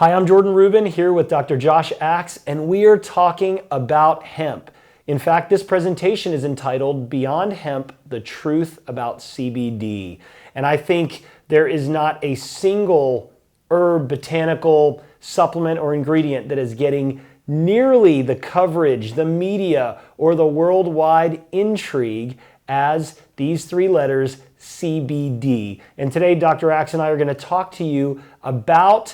Hi, I'm Jordan Rubin here with Dr. Josh Axe, and we are talking about hemp. In fact, this presentation is entitled Beyond Hemp, the Truth About CBD. And I think there is not a single herb, botanical supplement, or ingredient that is getting nearly the coverage, the media, or the worldwide intrigue as these three letters, CBD. And today, Dr. Axe and I are going to talk to you about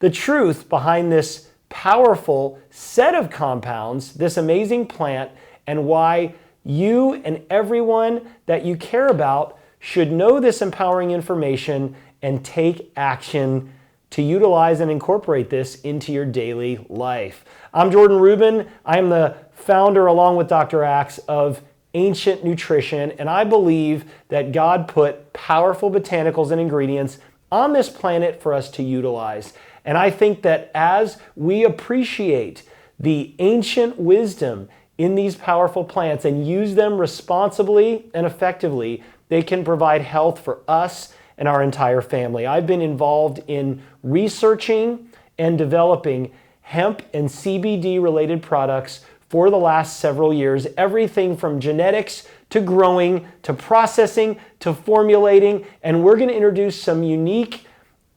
the truth behind this powerful set of compounds, this amazing plant, and why you and everyone that you care about should know this empowering information and take action to utilize and incorporate this into your daily life. I'm Jordan Rubin. I am the founder, along with Dr. Axe, of Ancient Nutrition, and I believe that God put powerful botanicals and ingredients on this planet for us to utilize. And I think that as we appreciate the ancient wisdom in these powerful plants and use them responsibly and effectively, they can provide health for us and our entire family. I've been involved in researching and developing hemp and CBD related products for the last several years, everything from genetics to growing to processing to formulating, and we're going to introduce some unique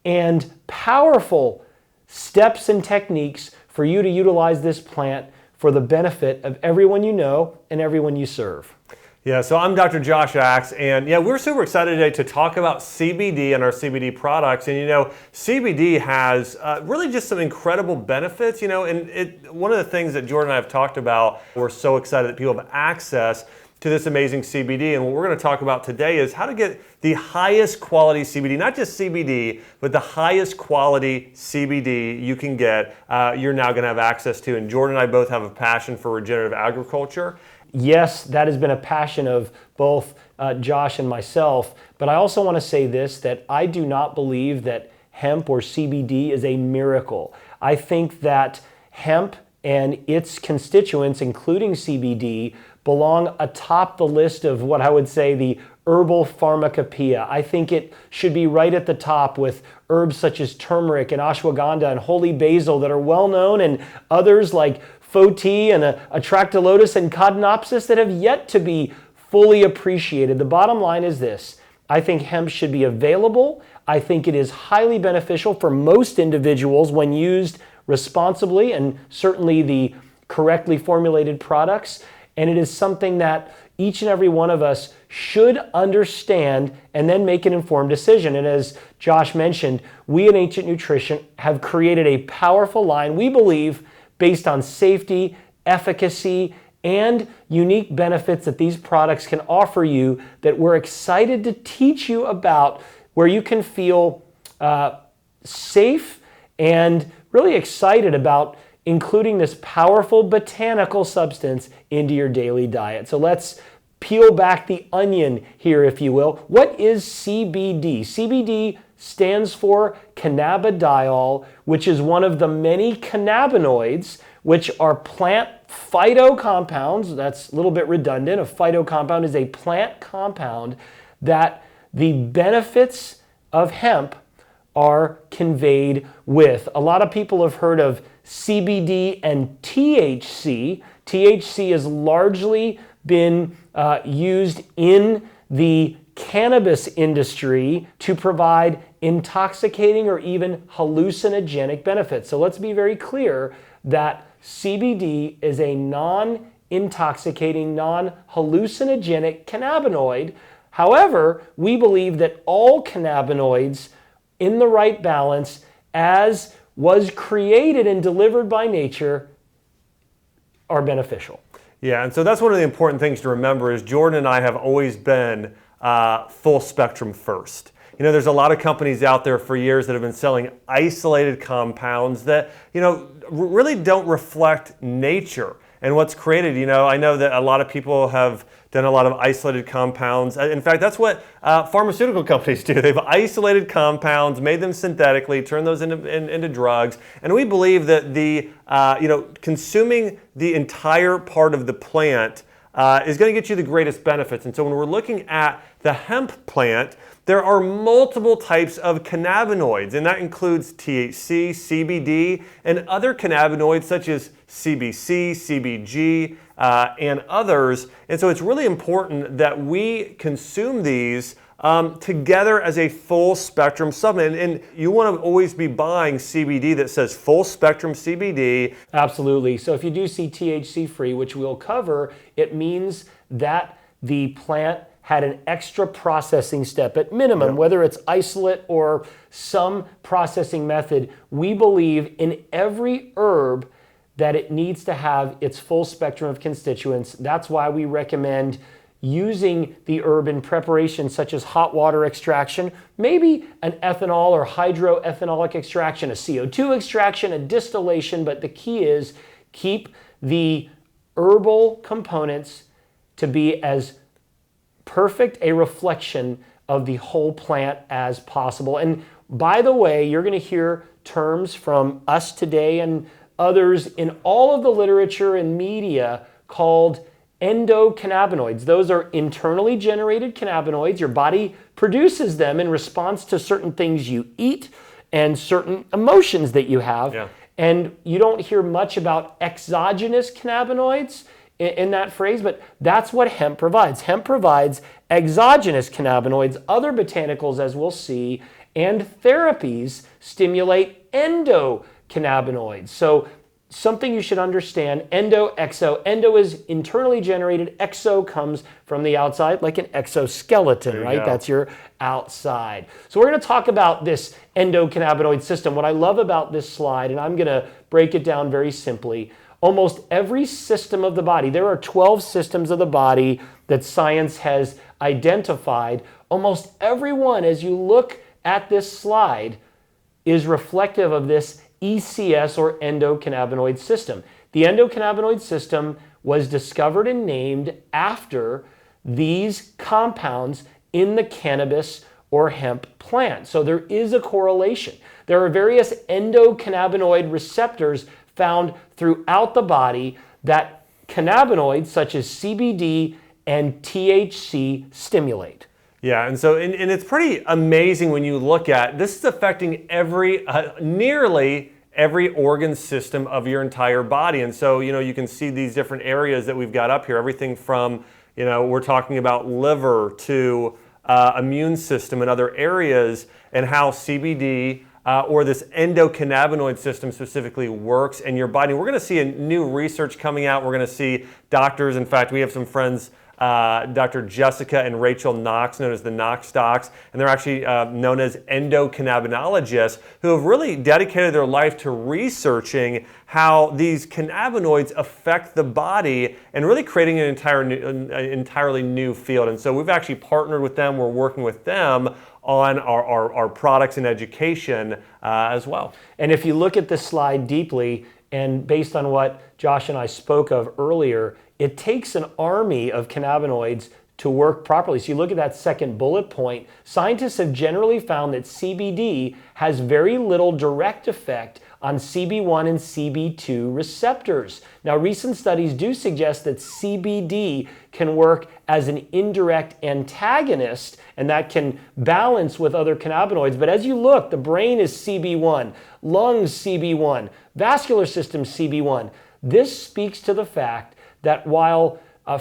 and powerful steps and techniques for you to utilize this plant for the benefit of everyone you know and everyone you serve. Yeah, so I'm Dr. Josh Axe, and we're super excited today to talk about CBD and our CBD products. And CBD has really just some incredible benefits, and one of the things that Jordan and I have talked about, we're so excited that people have access to this amazing CBD. And what we're going to talk about today is how to get the highest quality CBD, not just CBD, but the highest quality CBD you can get, you're now going to have access to. And Jordan and I both have a passion for regenerative agriculture. Yes, that has been a passion of both Josh and myself, but I also want to say this, that I do not believe that hemp or CBD is a miracle. I think that hemp and its constituents, including CBD, belong atop the list of what I would say the herbal pharmacopoeia. I think it should be right at the top with herbs such as turmeric and ashwagandha and holy basil that are well known, and others like Foti and Atractylodes and Codonopsis that have yet to be fully appreciated. The bottom line is this: I think hemp should be available. I think it is highly beneficial for most individuals when used responsibly, and certainly the correctly formulated products. And it is something that each and every one of us should understand and then make an informed decision. And as Josh mentioned, we at Ancient Nutrition have created a powerful line, we believe, based on safety, efficacy, and unique benefits that these products can offer you, that we're excited to teach you about, where you can feel safe and really excited about including this powerful botanical substance into your daily diet. So let's peel back the onion here, if you will. What is CBD? CBD stands for cannabidiol, which is one of the many cannabinoids, which are plant phytocompounds. That's a little bit redundant. A phytocompound is a plant compound that the benefits of hemp are conveyed with. A lot of people have heard of CBD and THC. THC has largely been used in the cannabis industry to provide intoxicating or even hallucinogenic benefits. So let's be very clear that CBD is a non-intoxicating, non-hallucinogenic cannabinoid. However, we believe that all cannabinoids in the right balance, as was created and delivered by nature, are beneficial. Yeah, and so that's one of the important things to remember is Jordan and I have always been full spectrum first. There's a lot of companies out there for years that have been selling isolated compounds that, really don't reflect nature and what's created. I know that a lot of people have done a lot of isolated compounds. In fact, that's what pharmaceutical companies do. They've isolated compounds, made them synthetically, turned those into drugs. And we believe that consuming the entire part of the plant is going to get you the greatest benefits. And so when we're looking at the hemp plant, there are multiple types of cannabinoids, and that includes THC, CBD, and other cannabinoids such as CBC, CBG, and others. And so it's really important that we consume these together as a full spectrum supplement. And you want to always be buying CBD that says full spectrum CBD. Absolutely. So if you do see THC free, which we'll cover, it means that the plant had an extra processing step at minimum, whether it's isolate or some processing method. We believe in every herb that it needs to have its full spectrum of constituents. That's why we recommend using the herb in preparations such as hot water extraction, maybe an ethanol or hydroethanolic extraction, a CO2 extraction, a distillation, but the key is keep the herbal components to be as perfect a reflection of the whole plant as possible. And by the way, you're going to hear terms from us today and others in all of the literature and media called endocannabinoids. Those are internally generated cannabinoids. Your body produces them in response to certain things you eat and certain emotions that you have. Yeah. And you don't hear much about exogenous cannabinoids in that phrase, but that's what hemp provides. Hemp provides exogenous cannabinoids, other botanicals, as we'll see, and therapies stimulate endocannabinoids. So something you should understand, endo, exo. Endo is internally generated, exo comes from the outside, like an exoskeleton, right? Go. That's your outside. So we're going to talk about this endocannabinoid system. What I love about this slide, and I'm going to break it down very simply, almost every system of the body, there are 12 systems of the body that science has identified. Almost every one, as you look at this slide, is reflective of this ECS or endocannabinoid system. The endocannabinoid system was discovered and named after these compounds in the cannabis or hemp plant. So there is a correlation. There are various endocannabinoid receptors found throughout the body that cannabinoids such as CBD and THC stimulate. Yeah, and so and it's pretty amazing when you look at this is affecting nearly every organ system of your entire body. And so, you can see these different areas that we've got up here, everything from, we're talking about liver to immune system and other areas, and how CBD or this endocannabinoid system specifically works in your body. We're going to see a new research coming out. We're going to see doctors. In fact, we have some friends, Dr. Jessica and Rachel Knox, known as the Knox Docs, and they're actually known as endocannabinologists, who have really dedicated their life to researching how these cannabinoids affect the body and really creating an entirely new field. And so we've actually partnered with them. We're working with them on our products and education as well. And if you look at this slide deeply, and based on what Josh and I spoke of earlier, it takes an army of cannabinoids to work properly. So you look at that second bullet point, scientists have generally found that CBD has very little direct effect on CB1 and CB2 receptors. Now, recent studies do suggest that CBD can work as an indirect antagonist, and that can balance with other cannabinoids. But as you look, the brain is CB1, lungs CB1, vascular system CB1. This speaks to the fact that while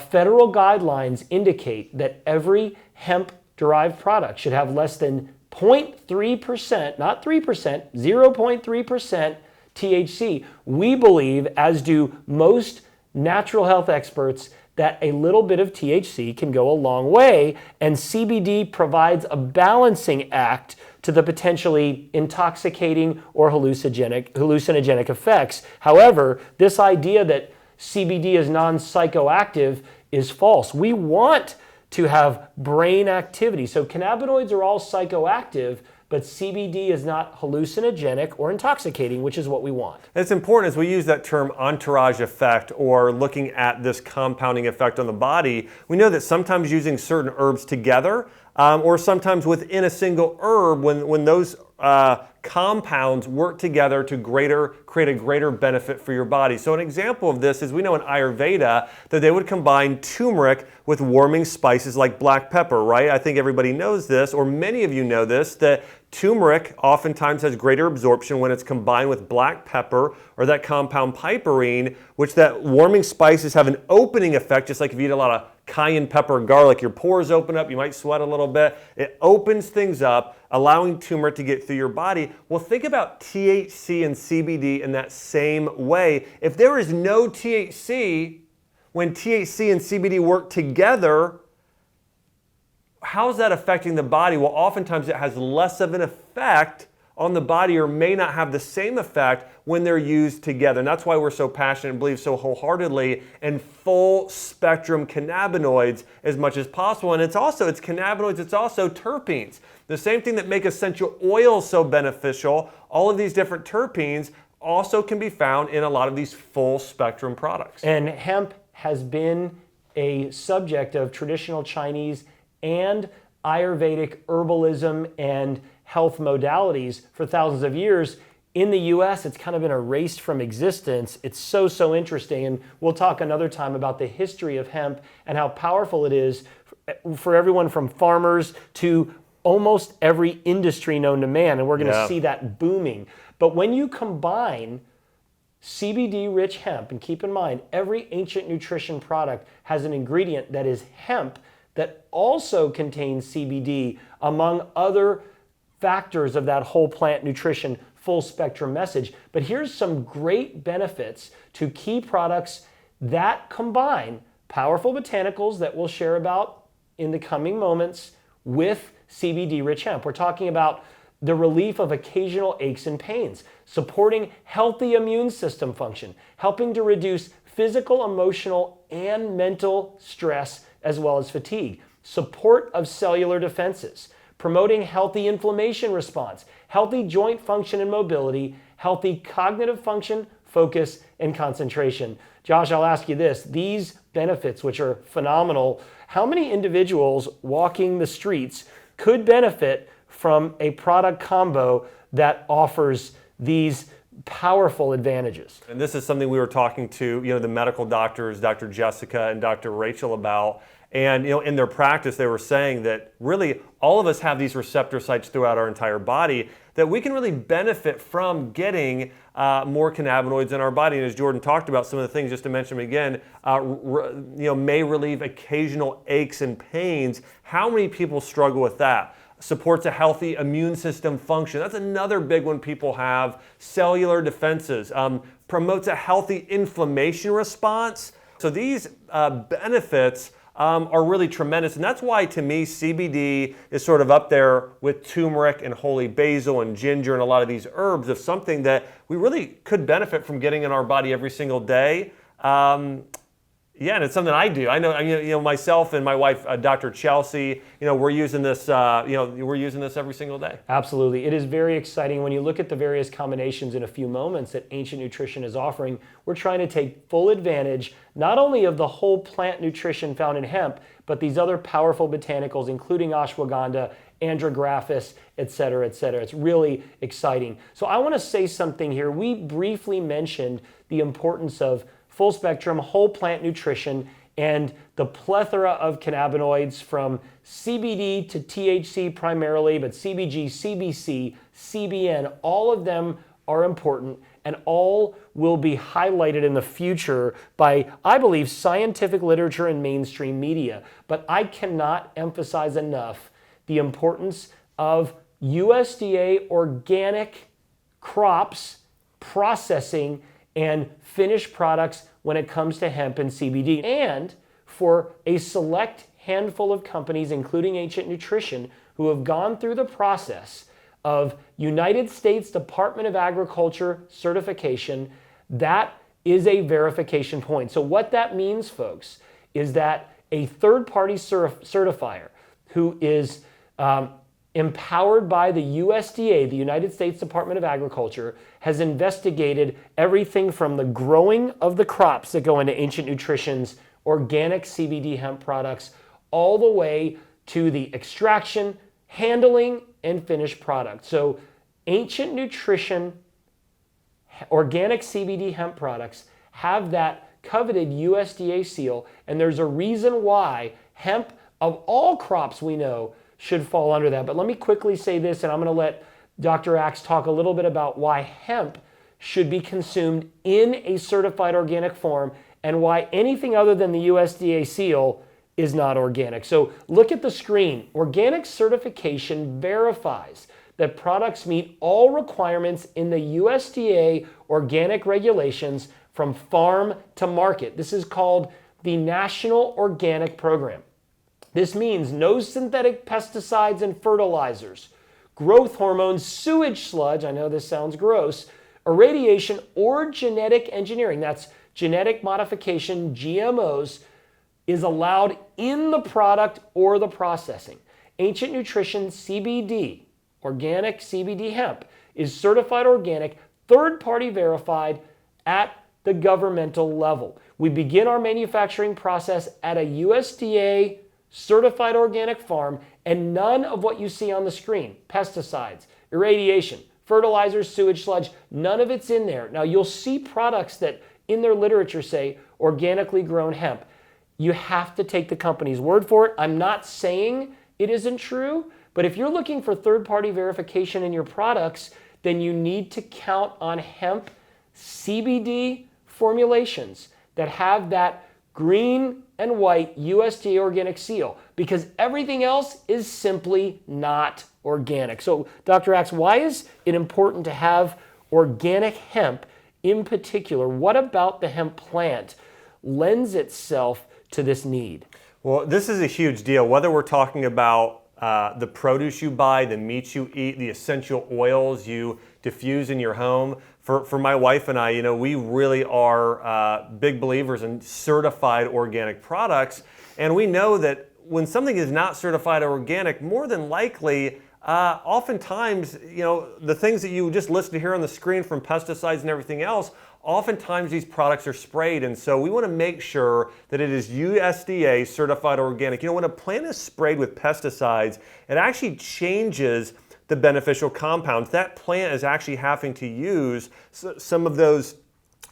federal guidelines indicate that every hemp-derived product should have less than 0.3%, not 3%, 0.3% THC, we believe, as do most natural health experts, that a little bit of THC can go a long way, and CBD provides a balancing act to the potentially intoxicating or hallucinogenic effects. However, this idea that CBD is non-psychoactive is false. We want to have brain activity. So cannabinoids are all psychoactive, but CBD is not hallucinogenic or intoxicating, which is what we want. It's important as we use that term entourage effect, or looking at this compounding effect on the body. We know that sometimes using certain herbs together or sometimes within a single herb when those compounds work together to create a greater benefit for your body. So an example of this is we know in Ayurveda that they would combine turmeric with warming spices like black pepper, right? I think everybody knows this, or many of you know this, that turmeric oftentimes has greater absorption when it's combined with black pepper or that compound piperine, which that warming spices have an opening effect, just like if you eat a lot of cayenne pepper and garlic, your pores open up, you might sweat a little bit. It opens things up, allowing turmeric to get through your body. Well, think about THC and CBD in that same way. If there is no THC, when THC and CBD work together, how's that affecting the body? Well, oftentimes it has less of an effect on the body, or may not have the same effect when they're used together. And that's why we're so passionate and believe so wholeheartedly in full spectrum cannabinoids as much as possible. And it's cannabinoids, it's also terpenes. The same thing that make essential oils so beneficial, all of these different terpenes also can be found in a lot of these full spectrum products. And hemp has been a subject of traditional Chinese and Ayurvedic herbalism and health modalities for thousands of years. In the US, it's kind of been erased from existence. It's so interesting. And we'll talk another time about the history of hemp and how powerful it is for everyone from farmers to almost every industry known to man. And we're going to see that booming. But when you combine CBD-rich hemp, and keep in mind, every ancient nutrition product has an ingredient that is hemp that also contains CBD, among other factors of that whole plant nutrition full spectrum message. But here's some great benefits to key products that combine powerful botanicals that we'll share about in the coming moments with CBD-rich hemp. We're talking about the relief of occasional aches and pains, supporting healthy immune system function, helping to reduce physical, emotional, and mental stress, as well as fatigue, support of cellular defenses, promoting healthy inflammation response, healthy joint function and mobility, healthy cognitive function, focus, and concentration. Josh, I'll ask you this. These benefits, which are phenomenal, how many individuals walking the streets could benefit from a product combo that offers these powerful advantages? And this is something we were talking to, the medical doctors, Dr. Jessica and Dr. Rachel, about. And in their practice, they were saying that really all of us have these receptor sites throughout our entire body that we can really benefit from getting more cannabinoids in our body. And as Jordan talked about, some of the things, just to mention them again, may relieve occasional aches and pains. How many people struggle with that? Supports a healthy immune system function. That's another big one people have. Cellular defenses. Promotes a healthy inflammation response. So these benefits are really tremendous. And that's why, to me, CBD is sort of up there with turmeric and holy basil and ginger and a lot of these herbs of something that we really could benefit from getting in our body every single day. And it's something I do. I know, myself and my wife, Dr. Chelsea, we're using this, we're using this every single day. Absolutely. It is very exciting when you look at the various combinations in a few moments that Ancient Nutrition is offering. We're trying to take full advantage not only of the whole plant nutrition found in hemp, but these other powerful botanicals, including ashwagandha, andrographis, et cetera, et cetera. It's really exciting. So I want to say something here. We briefly mentioned the importance of full spectrum, whole plant nutrition, and the plethora of cannabinoids from CBD to THC primarily, but CBG, CBC, CBN, all of them are important and all will be highlighted in the future by, I believe, scientific literature and mainstream media. But I cannot emphasize enough the importance of USDA organic crops, processing, and finished products when it comes to hemp and CBD. And for a select handful of companies, including Ancient Nutrition, who have gone through the process of United States Department of Agriculture certification, that is a verification point. So what that means, folks, is that a third-party certifier who is empowered by the USDA, the United States Department of Agriculture, has investigated everything from the growing of the crops that go into Ancient Nutrition's organic CBD hemp products all the way to the extraction, handling, and finished product. So Ancient Nutrition organic CBD hemp products have that coveted USDA seal, and there's a reason why hemp, of all crops we know, should fall under that. But let me quickly say this, and I'm going to let Dr. Axe talk a little bit about why hemp should be consumed in a certified organic form and why anything other than the USDA seal is not organic. So look at the screen. Organic certification verifies that products meet all requirements in the USDA organic regulations from farm to market. This is called the National Organic Program. This means no synthetic pesticides and fertilizers, growth hormones, sewage sludge, I know this sounds gross, irradiation, or genetic engineering, that's genetic modification, GMOs, is allowed in the product or the processing. Ancient Nutrition CBD, organic CBD hemp, is certified organic, third-party verified at the governmental level. We begin our manufacturing process at a USDA certified organic farm, and none of what you see on the screen, pesticides, irradiation, fertilizers, sewage sludge, none of it's in there. Now you'll see products that in their literature say organically grown hemp. You have to take the company's word for it. I'm not saying it isn't true, but if you're looking for third-party verification in your products, then you need to count on hemp CBD formulations that have that green and white USDA organic seal, because everything else is simply not organic. So, Dr. Axe, why is it important to have organic hemp in particular? What about the hemp plant lends itself to this need? Well, this is a huge deal. Whether we're talking about the produce you buy, the meat you eat, the essential oils you diffuse in your home. For my wife and I, we really are big believers in certified organic products. And we know that when something is not certified organic, more than likely, oftentimes, the things that you just listed here on the screen from pesticides and everything else, oftentimes these products are sprayed. And so we want to make sure that it is USDA certified organic. When a plant is sprayed with pesticides, it actually changes the beneficial compounds. That plant is actually having to use some of those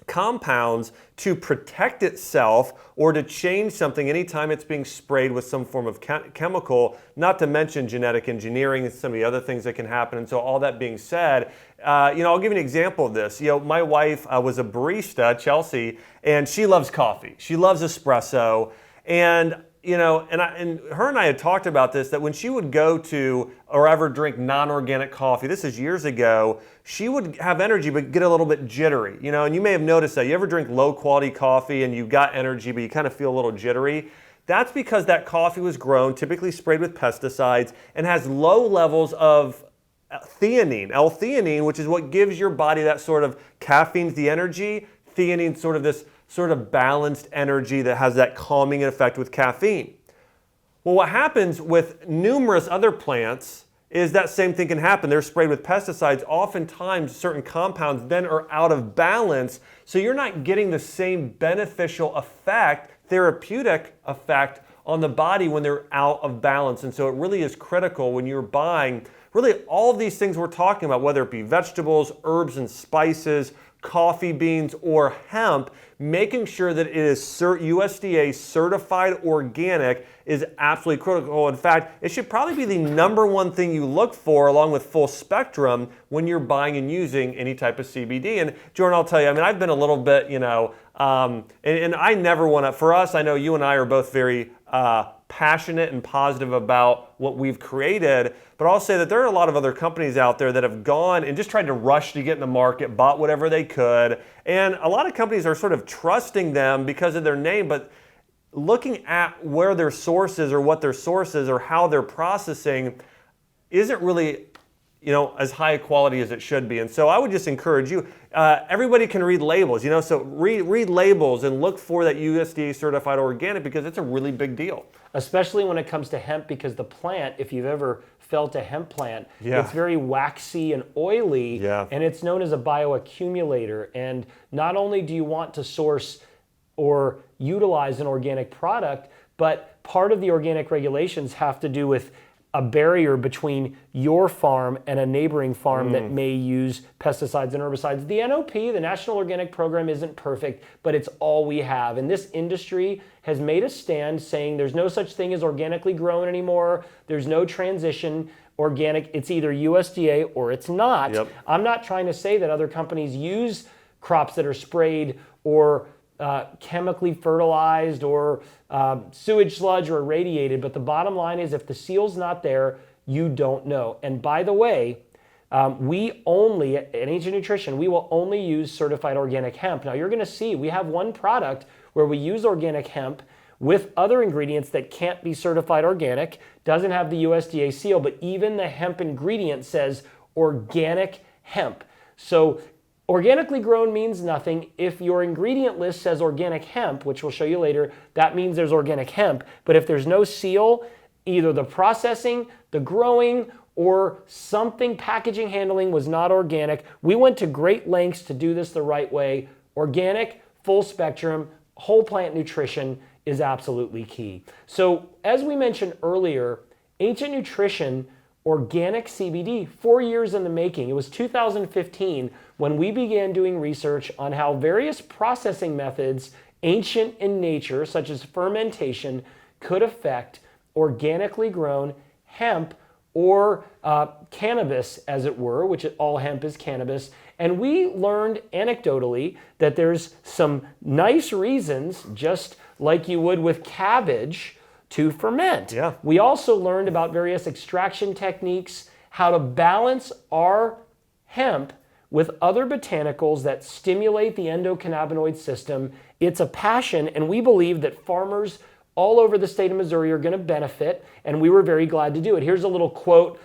compounds to protect itself or to change something anytime it's being sprayed with some form of chemical, not to mention genetic engineering and some of the other things that can happen. And so all that being said, I'll give you an example of this. My wife was a barista, Chelsea, and she loves coffee. She loves espresso. And her and I had talked about this, that when she would go to or ever drink non-organic coffee, this is years ago, she would have energy but get a little bit jittery. And you may have noticed that. You ever drink low quality coffee and you've got energy but you kind of feel a little jittery? That's because that coffee was grown, typically sprayed with pesticides, and has low levels of theanine, L-theanine, which is what gives your body that sort of caffeine's the energy, theanine sort of this sort of balanced energy that has that calming effect with caffeine. Well, what happens with numerous other plants is that same thing can happen. They're sprayed with pesticides. Oftentimes, certain compounds then are out of balance, so you're not getting the same beneficial effect, therapeutic effect on the body when they're out of balance. And so it really is critical when you're buying really all of these things we're talking about, whether it be vegetables, herbs and spices, coffee beans, or hemp, making sure that it is USDA certified organic is absolutely critical. In fact, it should probably be the number one thing you look for, along with full spectrum, when you're buying and using any type of CBD. And Jordan, I'll tell you, I've been a little bit, and I never want to, for us, I know you and I are both very passionate and positive about what we've created, but I'll say that there are a lot of other companies out there that have gone and just tried to rush to get in the market, bought whatever they could, and a lot of companies are sort of trusting them because of their name, but looking at where their source is or what their source is or how they're processing isn't really as high a quality as it should be. And so I would just encourage you, everybody can read labels, so read labels and look for that USDA certified organic, because it's a really big deal. Especially when it comes to hemp, because the plant, if you've ever felt a hemp plant, yeah, it's very waxy and oily, yeah, and it's known as a bioaccumulator. And not only do you want to source or utilize an organic product, but part of the organic regulations have to do with a barrier between your farm and a neighboring farm that may use pesticides and herbicides. The NOP, the National Organic Program, isn't perfect, but it's all we have. And this industry has made a stand saying there's no such thing as organically grown anymore. There's no transition. Organic, it's either USDA or it's not. Yep. I'm not trying to say that other companies use crops that are sprayed or chemically fertilized or sewage sludge or irradiated, but the bottom line is if the seal's not there, you don't know. And by the way, we only, at Ancient Nutrition, we will only use certified organic hemp. Now you're gonna see, we have one product where we use organic hemp with other ingredients that can't be certified organic, doesn't have the USDA seal, but even the hemp ingredient says organic hemp. So organically grown means nothing. If your ingredient list says organic hemp, which we'll show you later, that means there's organic hemp. But if there's no seal, either the processing, the growing, or something packaging handling was not organic. We went to great lengths to do this the right way. Organic, full spectrum, whole plant nutrition is absolutely key. So as we mentioned earlier, Ancient Nutrition organic CBD, 4 years in the making. It was 2015 when we began doing research on how various processing methods, ancient in nature, such as fermentation, could affect organically grown hemp or cannabis, as it were, which all hemp is cannabis. And we learned anecdotally that there's some nice reasons, just like you would with cabbage, to ferment. Yeah. We also learned about various extraction techniques, how to balance our hemp with other botanicals that stimulate the endocannabinoid system. It's a passion, and we believe that farmers all over the state of Missouri are going to benefit, and we were very glad to do it. Here's a little quote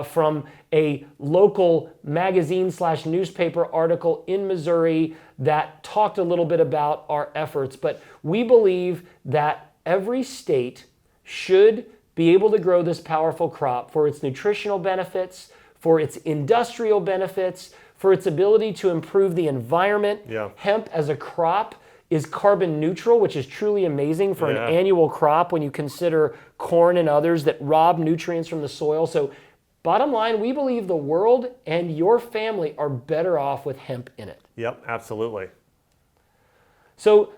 from a local magazine/newspaper article in Missouri that talked a little bit about our efforts. But we believe that every state should be able to grow this powerful crop for its nutritional benefits, for its industrial benefits, for its ability to improve the environment. Yeah. Hemp as a crop is carbon neutral, which is truly amazing for an annual crop when you consider corn and others that rob nutrients from the soil. So bottom line, we believe the world and your family are better off with hemp in it. Yep, absolutely. So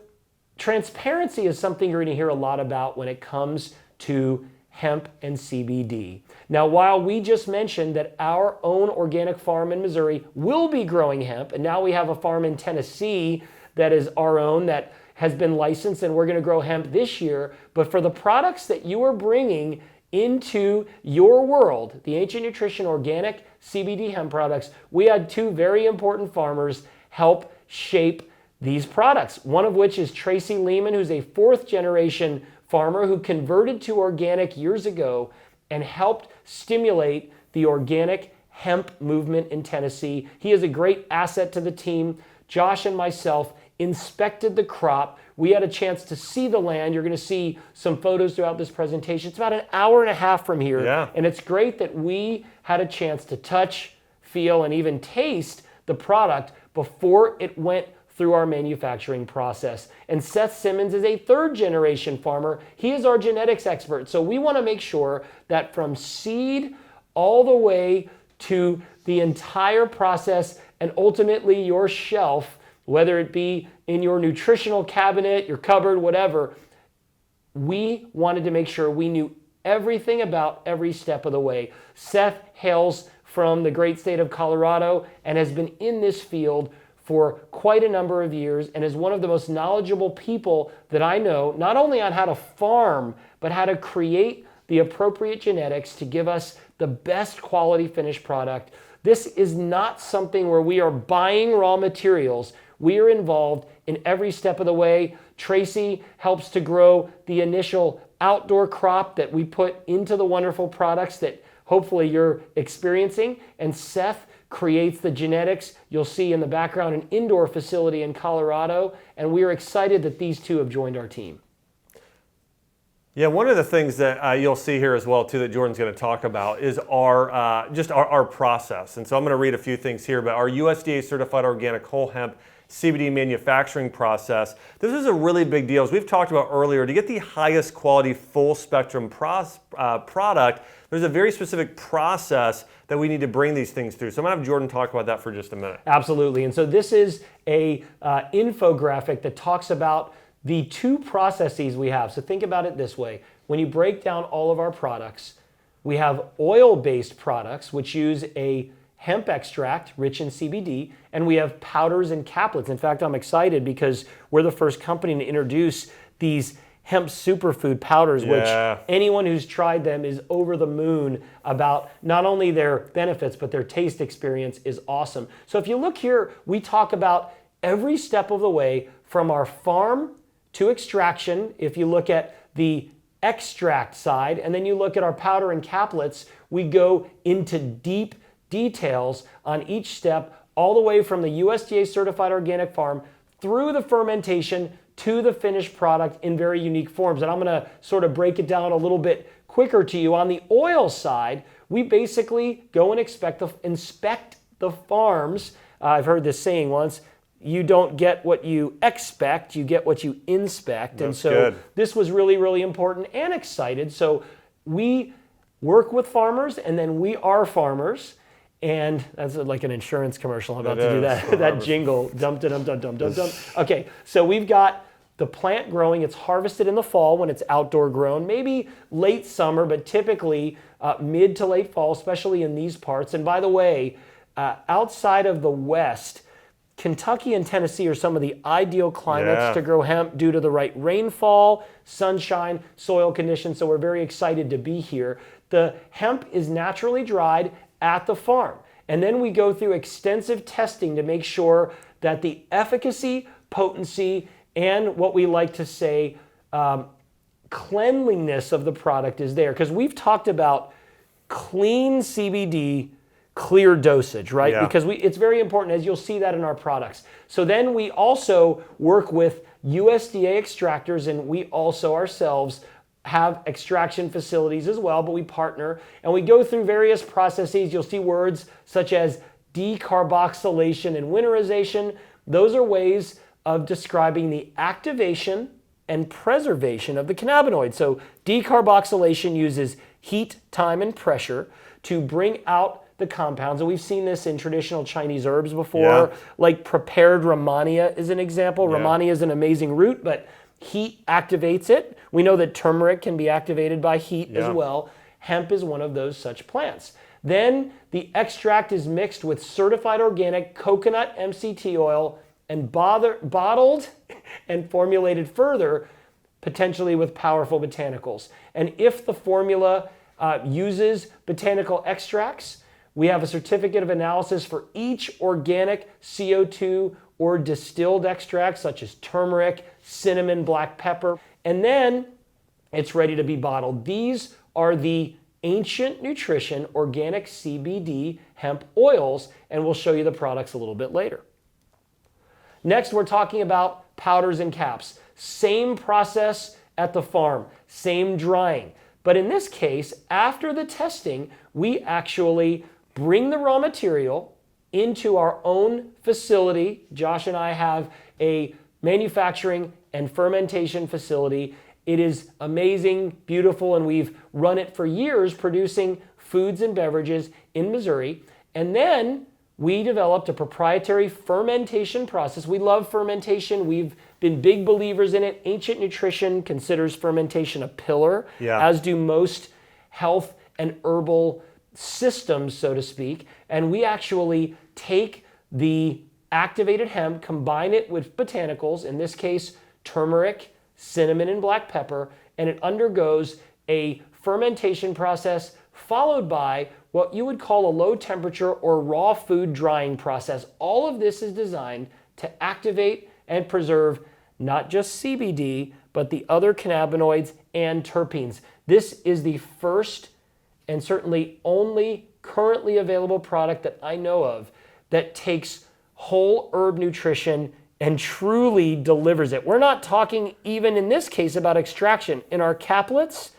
transparency is something you're going to hear a lot about when it comes to hemp and CBD. Now, while we just mentioned that our own organic farm in Missouri will be growing hemp, and now we have a farm in Tennessee that is our own that has been licensed and we're going to grow hemp this year, but for the products that you are bringing into your world, the Ancient Nutrition organic CBD hemp products, we had two very important farmers help shape these products, one of which is Tracy Lehman, who's a fourth generation farmer who converted to organic years ago and helped stimulate the organic hemp movement in Tennessee. He is a great asset to the team. Josh and myself inspected the crop. We had a chance to see the land. You're going to see some photos throughout this presentation. It's about an hour and a half from here. Yeah. And it's great that we had a chance to touch, feel, and even taste the product before it went through our manufacturing process. And Seth Simmons is a third generation farmer. He is our genetics expert. So we want to make sure that from seed all the way to the entire process and ultimately your shelf, whether it be in your nutritional cabinet, your cupboard, whatever, we wanted to make sure we knew everything about every step of the way. Seth hails from the great state of Colorado and has been in this field for quite a number of years and is one of the most knowledgeable people that I know, not only on how to farm, but how to create the appropriate genetics to give us the best quality finished product. This is not something where we are buying raw materials. We are involved in every step of the way. Tracy helps to grow the initial outdoor crop that we put into the wonderful products that hopefully you're experiencing. And Seth creates the genetics. You'll see in the background an indoor facility in Colorado. And we are excited that these two have joined our team. Yeah, one of the things that you'll see here as well too that Jordan's going to talk about is our process. And so I'm going to read a few things here, but our USDA certified organic whole hemp CBD manufacturing process. This is a really big deal. As we've talked about earlier, to get the highest quality full spectrum product, there's a very specific process that we need to bring these things through. So I'm going to have Jordan talk about that for just a minute. Absolutely. And so this is a infographic that talks about the two processes we have. So think about it this way. When you break down all of our products, we have oil-based products which use a hemp extract rich in CBD, and we have powders and caplets. In fact, I'm excited because we're the first company to introduce these hemp superfood powders, which anyone who's tried them is over the moon about not only their benefits, but their taste experience is awesome. So if you look here, we talk about every step of the way from our farm to extraction. If you look at the extract side, and then you look at our powder and caplets, we go into deep details on each step, all the way from the USDA certified organic farm through the fermentation to the finished product in very unique forms. And I'm going to sort of break it down a little bit quicker to you. On the oil side, we basically go and inspect the farms. I've heard this saying once, you don't get what you expect, you get what you inspect. That's and so good. This was really, really important and excited. So we work with farmers, and then we are farmers. And that's like an insurance commercial. I'm about to do that jingle. Dum dum dum dum dum dum. Okay, so we've got the plant growing. It's harvested in the fall when it's outdoor grown, maybe late summer, but typically mid to late fall, especially in these parts. And by the way, outside of the West, Kentucky and Tennessee are some of the ideal climates to grow hemp due to the right rainfall, sunshine, soil conditions. So we're very excited to be here. The hemp is naturally dried at the farm. And then we go through extensive testing to make sure that the efficacy, potency, and what we like to say, cleanliness of the product is there. Because we've talked about clean CBD, clear dosage, right? Yeah. Because it's very important, as you'll see that in our products. So then we also work with USDA extractors, and we also ourselves have extraction facilities as well, but we partner and we go through various processes. You'll see words such as decarboxylation and winterization. Those are ways of describing the activation and preservation of the cannabinoid. So decarboxylation uses heat, time, and pressure to bring out the compounds. And we've seen this in traditional Chinese herbs before, like prepared Rehmannia is an example. Rehmannia is an amazing root, but heat activates it. We know that turmeric can be activated by heat as well. Hemp is one of those such plants. Then the extract is mixed with certified organic coconut MCT oil and bottled and formulated further, potentially with powerful botanicals. And if the formula uses botanical extracts, we have a certificate of analysis for each organic CO2 or distilled extracts such as turmeric, cinnamon, black pepper, and then it's ready to be bottled. These are the Ancient Nutrition organic CBD hemp oils, and we'll show you the products a little bit later. Next, we're talking about powders and caps. Same process at the farm, same drying. But in this case, after the testing, we actually bring the raw material into our own facility. Josh and I have a manufacturing and fermentation facility. It is amazing, beautiful, and we've run it for years producing foods and beverages in Missouri. And then we developed a proprietary fermentation process. We love fermentation. We've been big believers in it. Ancient Nutrition considers fermentation a pillar, as do most health and herbal systems, so to speak. And we actually take the activated hemp, combine it with botanicals, in this case, turmeric, cinnamon, and black pepper, and it undergoes a fermentation process followed by what you would call a low temperature or raw food drying process. All of this is designed to activate and preserve not just CBD, but the other cannabinoids and terpenes. This is the first and certainly only currently available product that I know of that takes whole herb nutrition and truly delivers it. We're not talking even in this case about extraction. In our caplets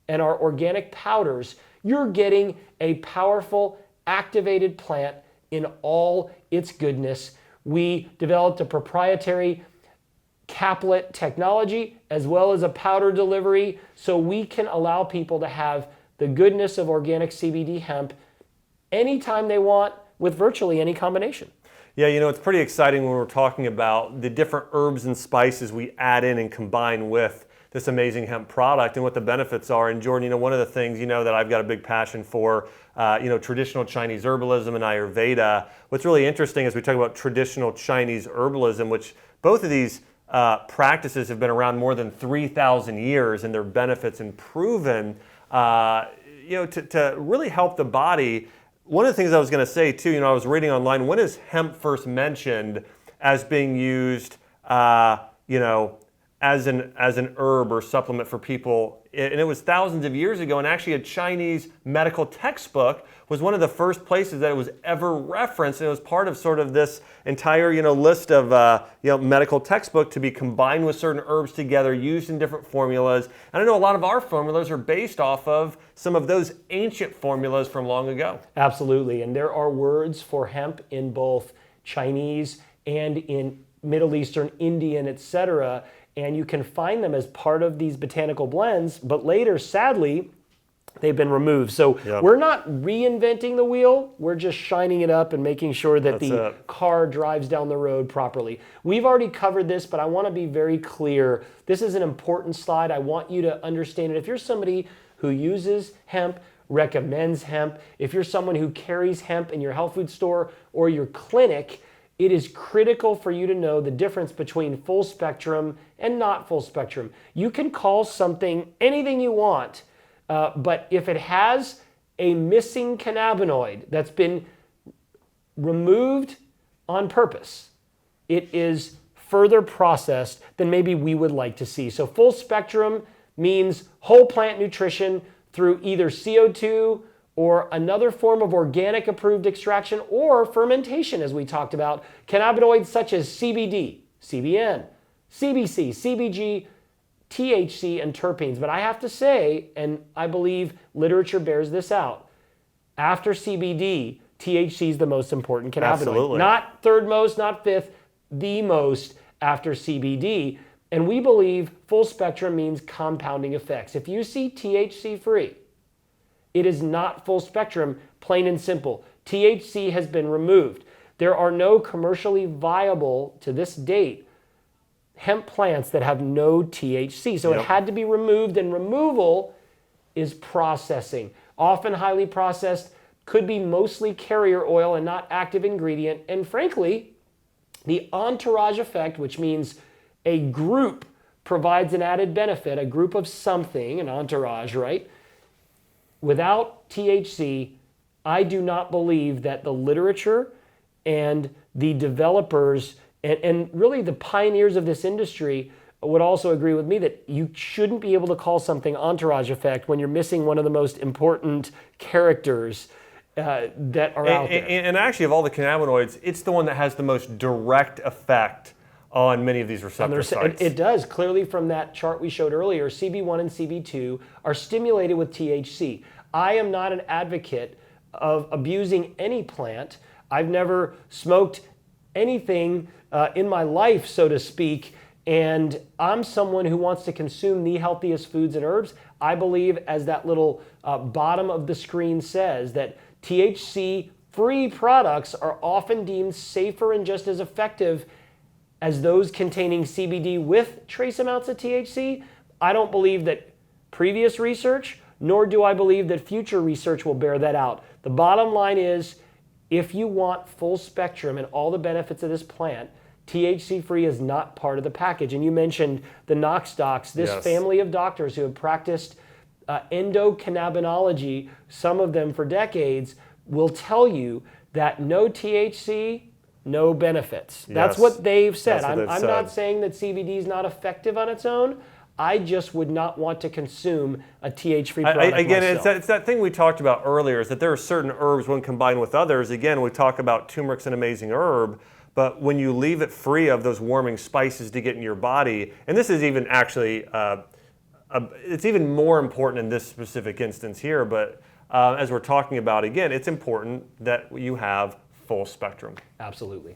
and our organic powders, you're getting a powerful activated plant in all its goodness. We developed a proprietary caplet technology as well as a powder delivery so we can allow people to have the goodness of organic CBD hemp anytime they want with virtually any combination. Yeah, it's pretty exciting when we're talking about the different herbs and spices we add in and combine with this amazing hemp product and what the benefits are. And Jordan, one of the things, that I've got a big passion for, traditional Chinese herbalism and Ayurveda. What's really interesting is we talk about traditional Chinese herbalism, which both of these practices have been around more than 3,000 years, and their benefits and proven, to really help the body. One of the things I was going to say too, I was reading online, when is hemp first mentioned as being used, as an herb or supplement for people? And it was thousands of years ago, and actually a Chinese medical textbook was one of the first places that it was ever referenced, and it was part of sort of this entire list of medical textbook to be combined with certain herbs together, used in different formulas. And I know a lot of our formulas are based off of some of those ancient formulas from long ago. Absolutely, and there are words for hemp in both Chinese and in Middle Eastern, Indian, etc., and you can find them as part of these botanical blends, but later, sadly, they've been removed. So we're not reinventing the wheel, we're just shining it up and making sure that the car drives down the road properly. We've already covered this, but I want to be very clear. This is an important slide. I want you to understand it. If you're somebody who uses hemp, recommends hemp, if you're someone who carries hemp in your health food store or your clinic, it is critical for you to know the difference between full spectrum and not full spectrum. You can call something anything you want, but if it has a missing cannabinoid that's been removed on purpose, it is further processed than maybe we would like to see. So full spectrum means whole plant nutrition through either CO2 or another form of organic approved extraction or fermentation, as we talked about. Cannabinoids such as CBD, CBN, CBC, CBG, THC, and terpenes. But I have to say, and I believe literature bears this out, after CBD, THC is the most important cannabinoid. Absolutely. Not third most, not fifth, the most after CBD. And we believe full spectrum means compounding effects. If you see THC free, it is not full spectrum, plain and simple. THC has been removed. There are no commercially viable, to this date, hemp plants that have no THC. So it had to be removed, and removal is processing. Often highly processed, could be mostly carrier oil and not active ingredient. And frankly, the entourage effect, which means a group provides an added benefit, a group of something, an entourage, right? Without THC, I do not believe that the literature and the developers and really the pioneers of this industry would also agree with me that you shouldn't be able to call something entourage effect when you're missing one of the most important characters that are out there. And actually, of all the cannabinoids, it's the one that has the most direct effect on many of these receptor sites. It does. Clearly from that chart we showed earlier, CB1 and CB2 are stimulated with THC. I am not an advocate of abusing any plant. I've never smoked anything in my life, so to speak, and I'm someone who wants to consume the healthiest foods and herbs. I believe, as that little bottom of the screen says, that THC-free products are often deemed safer and just as effective as those containing CBD with trace amounts of THC. I don't believe that previous research, nor do I believe that future research will bear that out. The bottom line is, if you want full spectrum and all the benefits of this plant, THC-free is not part of the package. And you mentioned the Knox docs, this family of doctors who have practiced endocannabinology, some of them for decades, will tell you that no THC, no benefits. That's what they've said. I'm not saying that CBD is not effective on its own. I just would not want to consume a THC-free product Again, myself. it's that thing we talked about earlier, is that there are certain herbs when combined with others. Again, we talk about turmeric's an amazing herb, But when you leave it free of those warming spices to get in your body, and this is even actually, it's even more important in this specific instance here, but as we're talking about again, it's important that you have full spectrum. Absolutely.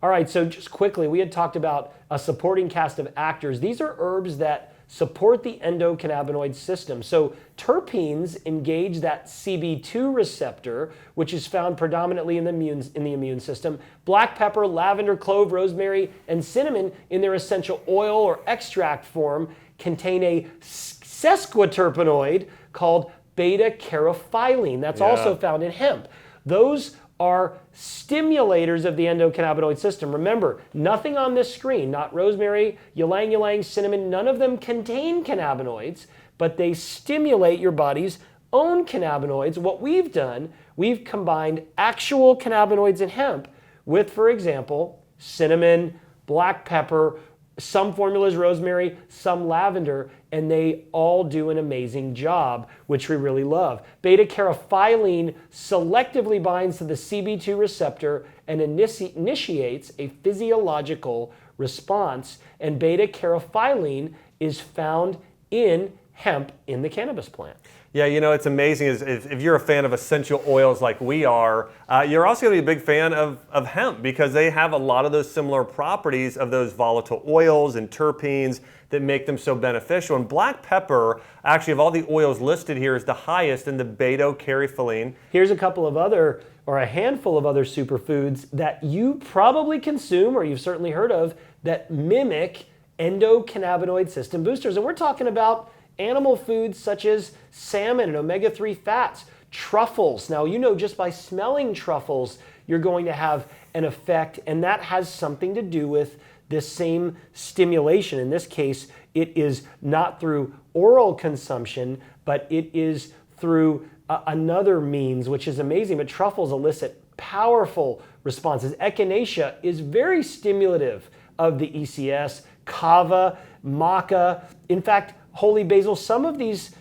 All right, so just quickly, we had talked about a supporting cast of actors. These are herbs that support the endocannabinoid system. So terpenes engage that CB2 receptor, which is found predominantly in the immune system. Black pepper, lavender, clove, rosemary, and cinnamon in their essential oil or extract form contain a sesquiterpenoid called beta-caryophyllene. That's also found in hemp. Those are stimulators of the endocannabinoid system. Remember, nothing on this screen, not rosemary, ylang ylang, cinnamon, none of them contain cannabinoids, but they stimulate your body's own cannabinoids. What we've done, we've combined actual cannabinoids in hemp with, for example, cinnamon, black pepper, some formulas rosemary, some lavender, and they all do an amazing job, which we really love. Beta-caryophyllene selectively binds to the CB2 receptor and initiates a physiological response, and beta-caryophyllene is found in hemp in the cannabis plant. Yeah, you know, it's amazing if you're a fan of essential oils like we are, you're also going to be a big fan of hemp because they have a lot of those similar properties of those volatile oils and terpenes that make them so beneficial. And black pepper, actually of all the oils listed here, is the highest in the beta-caryophyllene. Here's a couple of other, or a handful of other superfoods that you probably consume or you've certainly heard of that mimic endocannabinoid system boosters. And we're talking about animal foods such as salmon and omega-3 fats, truffles. Now, you know, just by smelling truffles, you're going to have an effect, and that has something to do with this same stimulation. In this case, it is not through oral consumption, but it is through another means, which is amazing. But truffles elicit powerful responses. Echinacea is very stimulative of the ECS, kava, maca. In fact, holy basil, some of these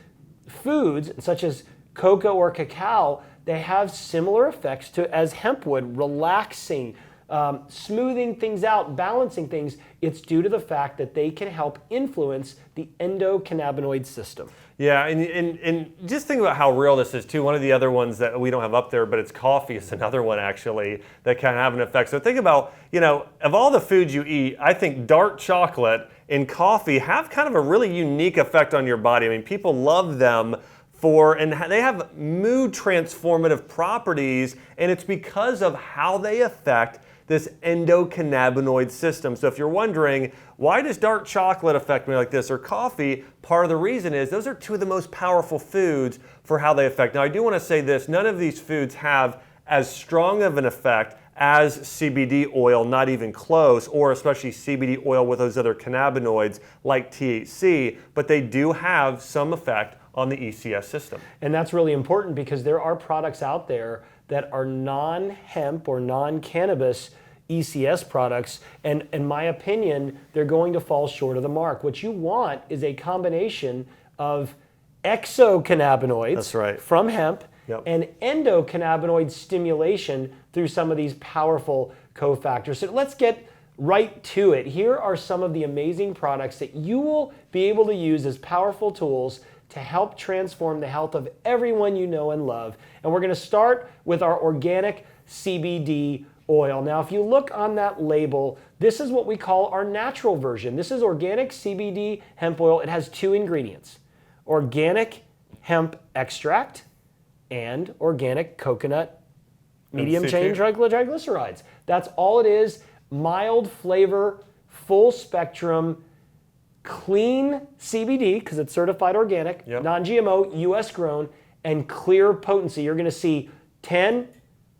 foods, such as cocoa or cacao, they have similar effects as hemp would, relaxing, smoothing things out, balancing things. It's due to the fact that they can help influence the endocannabinoid system. Yeah, and just think about how real this is too. One of the other ones that we don't have up there, but it's coffee, is another one actually that can have an effect. So think about, you know, of all the foods you eat, I think dark chocolate and coffee have kind of a really unique effect on your body. I mean, people love them and they have mood transformative properties, and it's because of how they affect this endocannabinoid system. So if you're wondering, why does dark chocolate affect me like this, or coffee, part of the reason is those are two of the most powerful foods for how they affect. Now, I do want to say this, none of these foods have as strong of an effect as CBD oil, not even close, or especially CBD oil with those other cannabinoids like THC, but they do have some effect on the ECS system. And that's really important because there are products out there that are non-hemp or non-cannabis ECS products, and in my opinion, they're going to fall short of the mark. What you want is a combination of exocannabinoids That's right. from hemp, Yep. and endocannabinoid stimulation through some of these powerful cofactors. So let's get right to it. Here are some of the amazing products that you will be able to use as powerful tools to help transform the health of everyone you know and love. And we're going to start with our organic CBD oil. Now, if you look on that label, this is what we call our natural version. This is organic CBD hemp oil. It has two ingredients: organic hemp extract and organic coconut medium chain triglycerides. That's all it is. Mild flavor, full spectrum, clean CBD, because it's certified organic, Yep. non-GMO, US grown, and clear potency. You're going to see 10,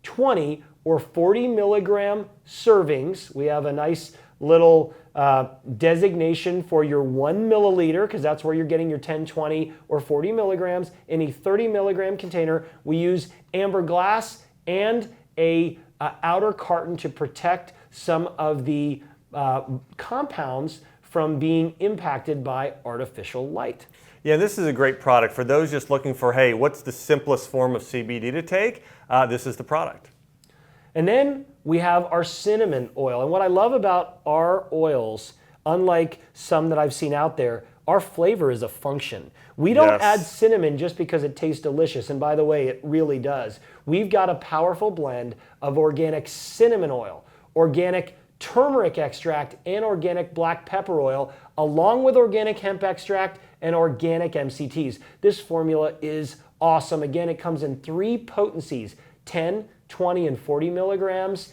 20, or 40 milligram servings. We have a nice little designation for your 1 milliliter, because that's where you're getting your 10, 20, or 40 milligrams. In a 30 milligram container, we use amber glass and a outer carton to protect some of the compounds from being impacted by artificial light. Yeah, this is a great product. For those just looking for, hey, what's the simplest form of CBD to take? This is the product. And then we have our cinnamon oil. And what I love about our oils, unlike some that I've seen out there, our flavor is a function. We don't Yes. add cinnamon just because it tastes delicious. And by the way, it really does. We've got a powerful blend of organic cinnamon oil, organic turmeric extract, and organic black pepper oil, along with organic hemp extract and organic MCTs. This formula is awesome. Again, it comes in 3 potencies, 10, 20, and 40 milligrams.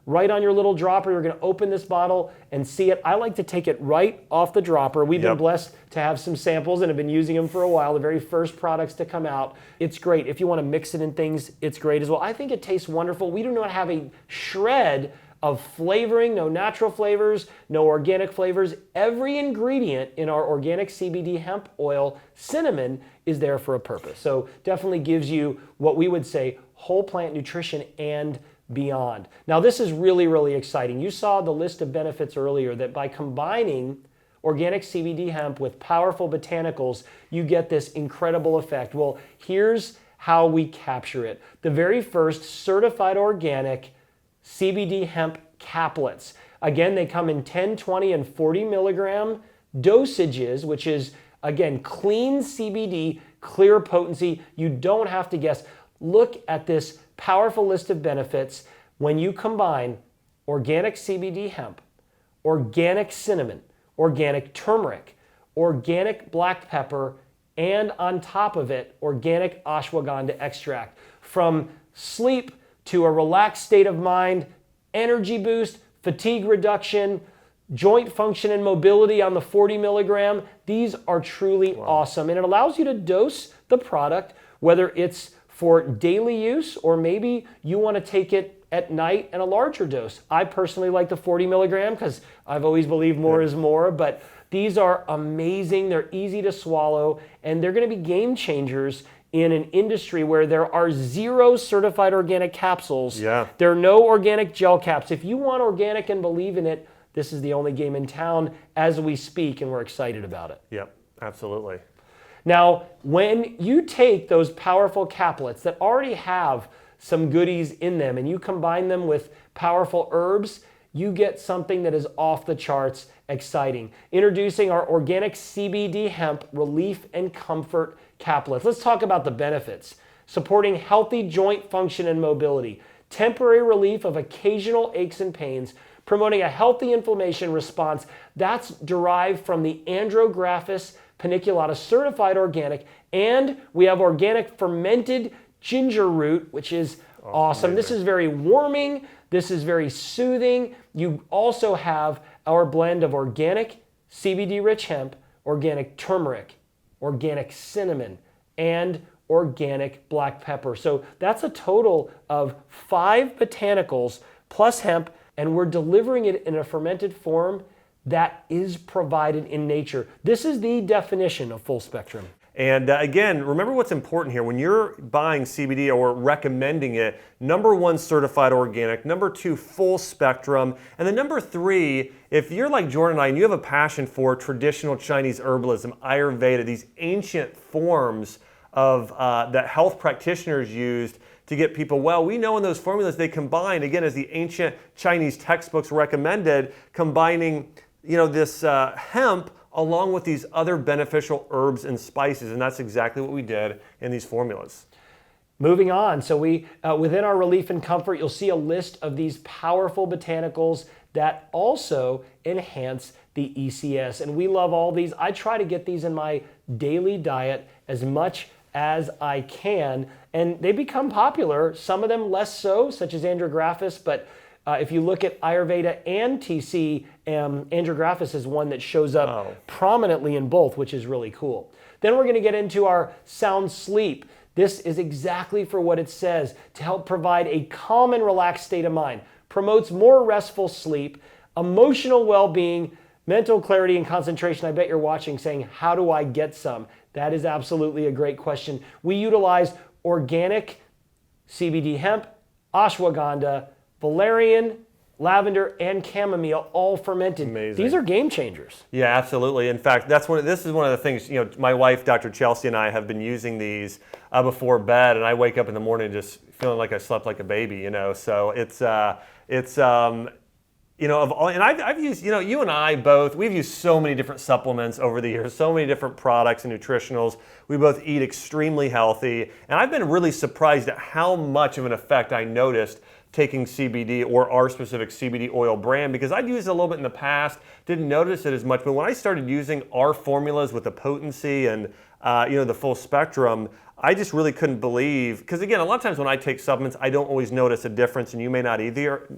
Right on your little dropper, you're going to open this bottle and see it. I like to take it right off the dropper. We've been blessed to have some samples and have been using them for a while, the very first products to come out. It's great. If you want to mix it in things, it's great as well. I think it tastes wonderful. We do not have a shred of flavoring, no natural flavors, no organic flavors. Every ingredient in our organic CBD hemp oil, cinnamon, is there for a purpose. So definitely gives you what we would say whole plant nutrition and beyond. Now this is really, really exciting. You saw the list of benefits earlier that by combining organic CBD hemp with powerful botanicals, you get this incredible effect. Well, here's how we capture it. The very first certified organic CBD hemp caplets. Again, they come in 10, 20, and 40 milligram dosages, which is, again, clean CBD, clear potency. You don't have to guess. Look at this powerful list of benefits when you combine organic CBD hemp, organic cinnamon, organic turmeric, organic black pepper, and on top of it, organic ashwagandha extract. From sleep to a relaxed state of mind, energy boost, fatigue reduction, joint function and mobility on the 40 milligram. These are truly awesome. And it allows you to dose the product, whether it's for daily use or maybe you want to take it at night and a larger dose. I personally like the 40 milligram because I've always believed more is more, but these are amazing. They're easy to swallow, and they're going to be game changers in an industry where there are 0 certified organic capsules. Yeah. There are no organic gel caps. If you want organic and believe in it, this is the only game in town as we speak, and we're excited about it. Yep, absolutely. Now, when you take those powerful caplets that already have some goodies in them and you combine them with powerful herbs, you get something that is off the charts exciting. Introducing our organic CBD hemp relief and comfort caplets. Let's talk about the benefits. Supporting healthy joint function and mobility, temporary relief of occasional aches and pains, promoting a healthy inflammation response. That's derived from the Andrographis paniculata, certified organic, and we have organic fermented ginger root, which is awesome. This is very warming. This is very soothing. You also have our blend of organic CBD-rich hemp, organic turmeric, organic cinnamon, and organic black pepper. So that's a total of 5 botanicals plus hemp, and we're delivering it in a fermented form that is provided in nature. This is the definition of full spectrum. And again, remember what's important here. When you're buying CBD or recommending it, number 1, certified organic, number 2, full spectrum, and then number 3, if you're like Jordan and I and you have a passion for traditional Chinese herbalism, Ayurveda, these ancient forms of that health practitioners used to get people well, we know in those formulas they combine, again, as the ancient Chinese textbooks recommended, combining this hemp along with these other beneficial herbs and spices, and that's exactly what we did in these formulas. Moving on, so we within our relief and comfort, you'll see a list of these powerful botanicals that also enhance the ECS, and we love all these. I try to get these in my daily diet as much as I can, and they become popular, some of them less so, such as Andrographis, but if you look at Ayurveda and TC, Andrographis is one that shows up prominently in both, which is really cool. Then we're going to get into our sound sleep. This is exactly for what it says, to help provide a calm and relaxed state of mind, promotes more restful sleep, emotional well-being, mental clarity and concentration. I bet you're watching saying, how do I get some? That is absolutely a great question. We utilize organic CBD hemp, ashwagandha, valerian, lavender, and chamomile, all fermented. Amazing. These are game changers. Yeah, absolutely. In fact, this is one of the things, my wife, Dr. Chelsea, and I have been using these before bed, and I wake up in the morning just feeling like I slept like a baby, So of all, and I've used, you and I both, we've used so many different supplements over the years, so many different products and nutritionals. We both eat extremely healthy, and I've been really surprised at how much of an effect I noticed taking CBD or our specific CBD oil brand, because I'd used it a little bit in the past, didn't notice it as much, but when I started using our formulas with the potency and the full spectrum, I just really couldn't believe, because again, a lot of times when I take supplements, I don't always notice a difference, and you may not either.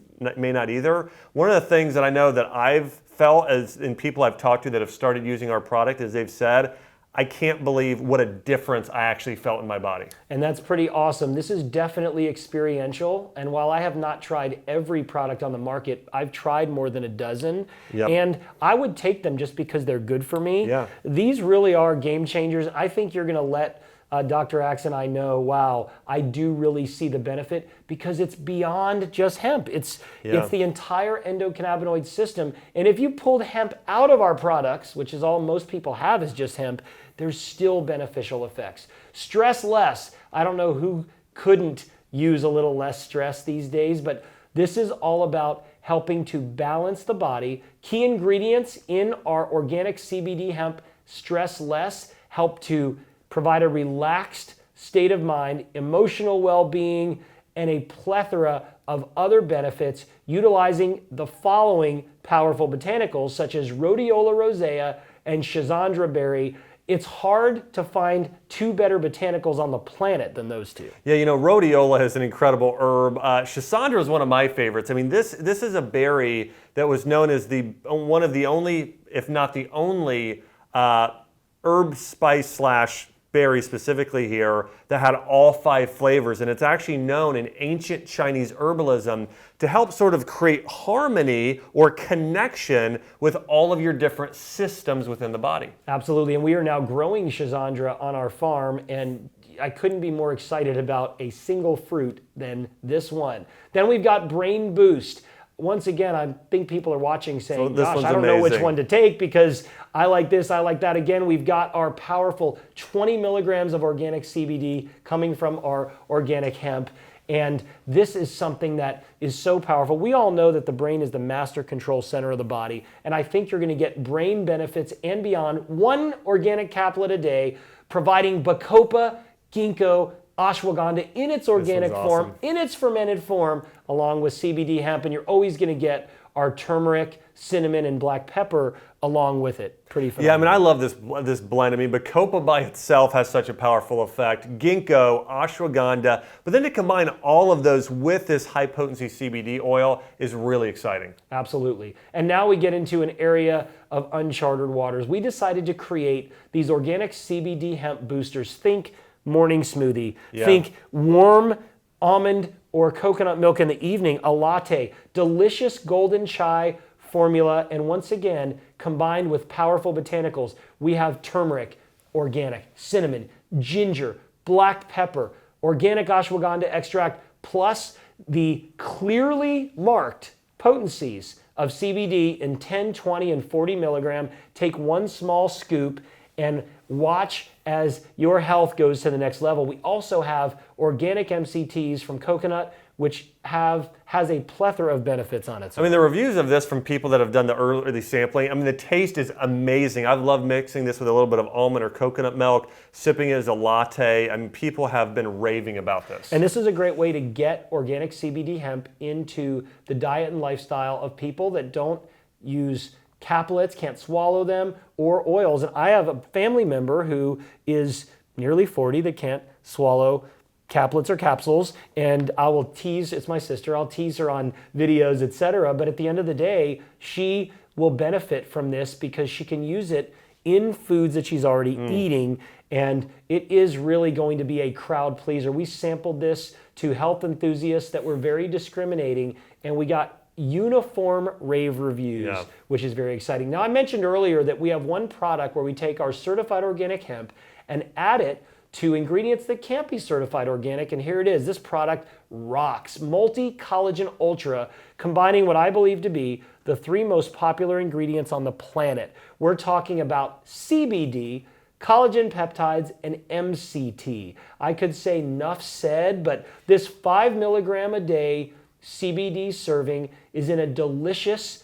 One of the things that I know that I've felt in people I've talked to that have started using our product is they've said, I can't believe what a difference I actually felt in my body. And that's pretty awesome. This is definitely experiential. And while I have not tried every product on the market, I've tried more than a dozen. Yep. And I would take them just because they're good for me. Yeah. These really are game changers. I think you're going to let Dr. Axe and I know, wow, I do really see the benefit, because it's beyond just hemp. It's the entire endocannabinoid system. And if you pulled hemp out of our products, which is all most people have is just hemp, there's still beneficial effects. Stress less. I don't know who couldn't use a little less stress these days, but this is all about helping to balance the body. Key ingredients in our organic CBD hemp, stress less, help to provide a relaxed state of mind, emotional well-being, and a plethora of other benefits utilizing the following powerful botanicals such as rhodiola rosea and schizandra berry. It's hard to find two better botanicals on the planet than those two. Yeah, rhodiola is an incredible herb. Schizandra is one of my favorites. I mean, this is a berry that was known as one of the only, if not the only, herb spice / berry specifically here that had all 5 flavors, and it's actually known in ancient Chinese herbalism to help sort of create harmony or connection with all of your different systems within the body. Absolutely, and we are now growing schizandra on our farm, and I couldn't be more excited about a single fruit than this one. Then we've got Brain Boost. Once again, I think people are watching saying, gosh, I don't know which one to take because I like this, I like that. Again, we've got our powerful 20 milligrams of organic CBD coming from our organic hemp. And this is something that is so powerful. We all know that the brain is the master control center of the body. And I think you're going to get brain benefits and beyond. 1 organic caplet a day, providing bacopa, ginkgo, ashwagandha in its organic form, in its fermented form, along with CBD hemp, and you're always going to get our turmeric, cinnamon, and black pepper along with it. Pretty phenomenal. Yeah, I mean, I love this blend. I mean, bacopa by itself has such a powerful effect. Ginkgo, ashwagandha, but then to combine all of those with this high-potency CBD oil is really exciting. Absolutely. And now we get into an area of uncharted waters. We decided to create these organic CBD hemp boosters. Think morning smoothie. Yeah. Think warm almond or coconut milk in the evening, a latte, delicious golden chai formula, and once again, combined with powerful botanicals. We have turmeric, organic, cinnamon, ginger, black pepper, organic ashwagandha extract, plus the clearly marked potencies of CBD in 10, 20, and 40 milligram. Take 1 small scoop and watch as your health goes to the next level. We also have organic MCTs from coconut, which has a plethora of benefits on its own. I mean, the reviews of this from people that have done the early sampling, I mean, the taste is amazing. I've loved mixing this with a little bit of almond or coconut milk, sipping it as a latte. I mean, people have been raving about this. And this is a great way to get organic CBD hemp into the diet and lifestyle of people that don't use caplets, can't swallow them, or oils. And I have a family member who is nearly 40 that can't swallow caplets or capsules, and I will tease, it's my sister, I'll tease her on videos, etc. But at the end of the day, she will benefit from this because she can use it in foods that she's already eating, and it is really going to be a crowd pleaser. We sampled this to health enthusiasts that were very discriminating, and we got uniform rave reviews, which is very exciting. Now, I mentioned earlier that we have one product where we take our certified organic hemp and add it to ingredients that can't be certified organic, and here it is. This product rocks. Multi-Collagen Ultra, combining what I believe to be the 3 most popular ingredients on the planet. We're talking about CBD, collagen peptides, and MCT. I could say enough said, but this 5 milligram a day CBD serving is in a delicious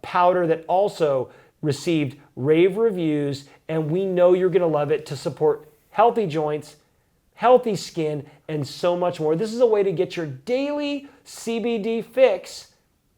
powder that also received rave reviews, and we know you're going to love it to support healthy joints, healthy skin, and so much more. This is a way to get your daily CBD fix,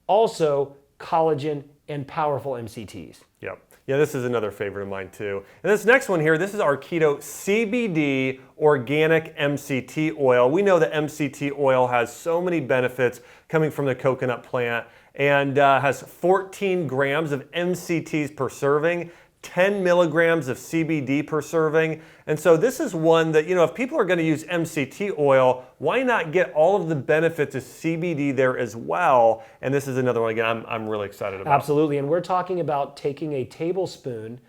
also collagen and powerful MCTs. Yep. Yeah, this is another favorite of mine too. And this next one here, this is our Keto CBD Organic MCT Oil. We know that MCT oil has so many benefits coming from the coconut plant, and has 14 grams of MCTs per serving, 10 milligrams of CBD per serving. And so this is one that, if people are going to use MCT oil, why not get all of the benefits of CBD there as well? And this is another one, again, I'm really excited about. Absolutely, and we're talking about taking a tablespoon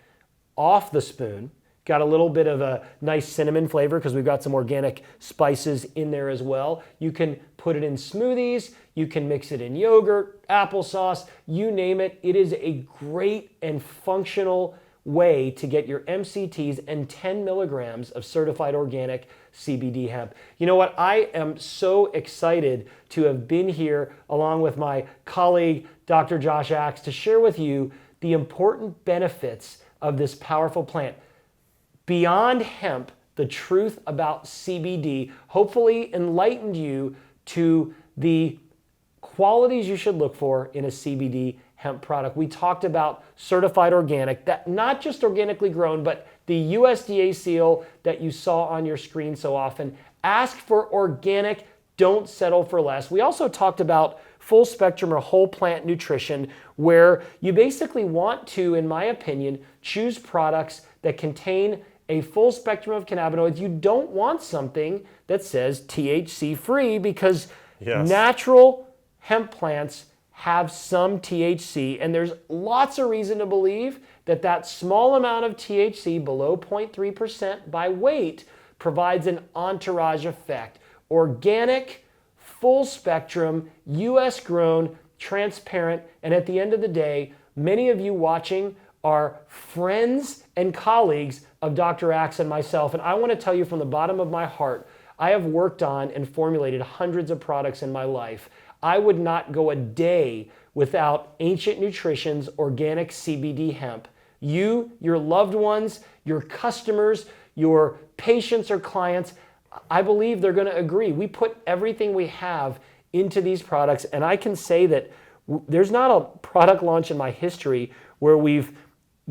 off the spoon. Got a little bit of a nice cinnamon flavor because we've got some organic spices in there as well. You can put it in smoothies, you can mix it in yogurt, applesauce, you name it. It is a great and functional way to get your MCTs and 10 milligrams of certified organic CBD hemp. You know what? I am so excited to have been here along with my colleague, Dr. Josh Axe, to share with you the important benefits of this powerful plant. Beyond hemp, the truth about CBD hopefully enlightened you to the qualities you should look for in a CBD hemp product. We talked about certified organic, that not just organically grown, but the USDA seal that you saw on your screen so often. Ask for organic, don't settle for less. We also talked about full spectrum or whole plant nutrition, where you basically want to, in my opinion, choose products that contain a full spectrum of cannabinoids. You don't want something that says THC free, because natural hemp plants have some THC, and there's lots of reason to believe that that small amount of THC, below 0.3% by weight, provides an entourage effect. Organic, full spectrum, US grown, transparent, and at the end of the day, many of you watching are friends and colleagues of Dr. Axe and myself, and I want to tell you from the bottom of my heart, I have worked on and formulated hundreds of products in my life. I would not go a day without Ancient Nutrition's organic CBD hemp. You, your loved ones, your customers, your patients or clients, I believe they're going to agree. We put everything we have into these products, and I can say that there's not a product launch in my history where we've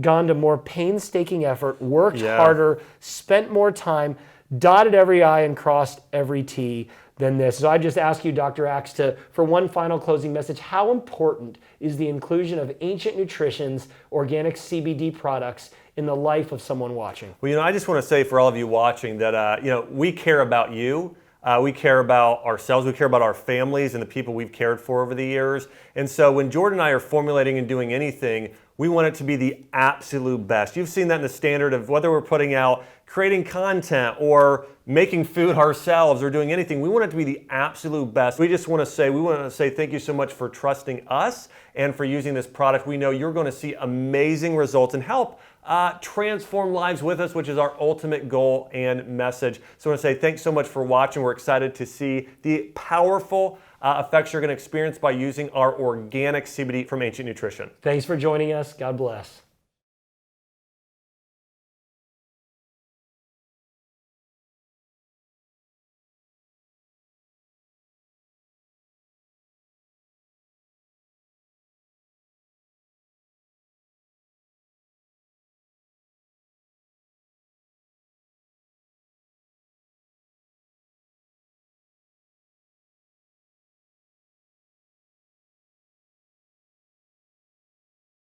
gone to more painstaking effort, worked harder, spent more time, dotted every I and crossed every T than this. So I just ask you, Dr. Axe, for one final closing message, how important is the inclusion of Ancient Nutrition's organic CBD products in the life of someone watching? Well, I just want to say for all of you watching that, we care about you. We care about ourselves, we care about our families and the people we've cared for over the years. And so when Jordan and I are formulating and doing anything, we want it to be the absolute best. You've seen that in the standard of whether we're putting out, creating content or making food ourselves or doing anything. We want it to be the absolute best. We want to say thank you so much for trusting us and for using this product. We know you're going to see amazing results and help transform lives with us, which is our ultimate goal and message. So I want to say thanks so much for watching. We're excited to see the powerful effects you're going to experience by using our organic CBD from Ancient Nutrition. Thanks for joining us. God bless.